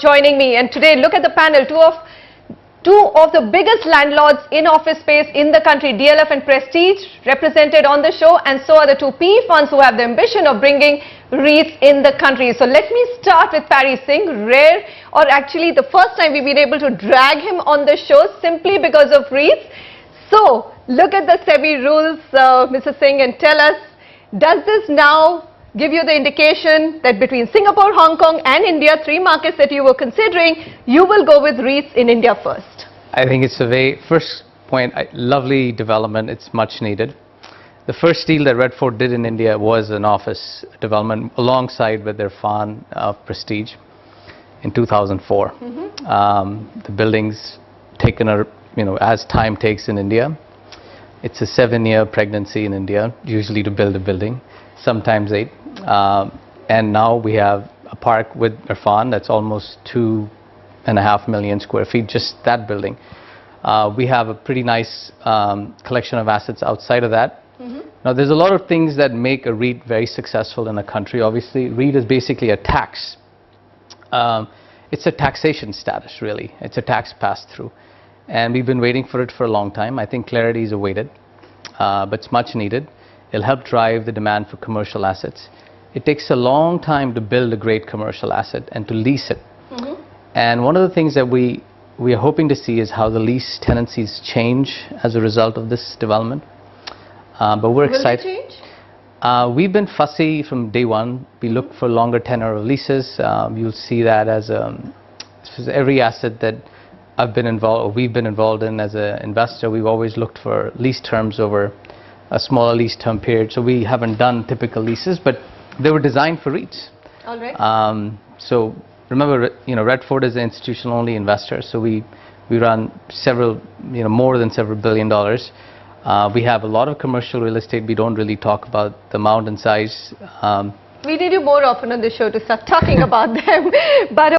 Joining me, and today look at the panel, two of the biggest landlords in office space in the country, DLF and Prestige, represented on the show, and so are the two PE funds who have the ambition of bringing REITs in the country. So let me start with Parry Singh, rare, or actually the first time we've been able to drag him on the show simply because of REITs. So look at the SEBI rules, Mr. Singh, and tell us, does this now give you the indication that between Singapore, Hong Kong and India, three markets that you were considering, you will go with REITs in India first? I think it's first point, lovely development, it's much needed. The first deal that Redford did in India was an office development alongside with their fund of Prestige in 2004. The building's taken as time takes in India. It's a 7-year pregnancy in India, usually to build a building, sometimes 8. And now we have a park with Irfan that's almost 2.5 million square feet, just that building. We have a pretty nice collection of assets outside of that. Now there's a lot of things that make a REIT very successful in a country. Obviously, REIT is basically a tax. It's a taxation status, really. It's a tax pass-through. And we've been waiting for it for a long time. I think clarity is awaited, but it's much needed. It'll help drive the demand for commercial assets. It takes a long time to build a great commercial asset and to lease it. And one of the things that we are hoping to see is how the lease tenancies change as a result of this development. But we're excited. Will it change? We've been fussy from day one. We look for longer tenure of leases. You'll see that as every asset that we've been involved in as an investor. We've always looked for lease terms over a smaller lease term period. So we haven't done typical leases, but they were designed for REITs. All right. So remember, Redford is an institutional-only investor. So we run several, more than several $1 billion. We have a lot of commercial real estate. We don't really talk about the amount and size. We need you more often on the show to start talking about them. But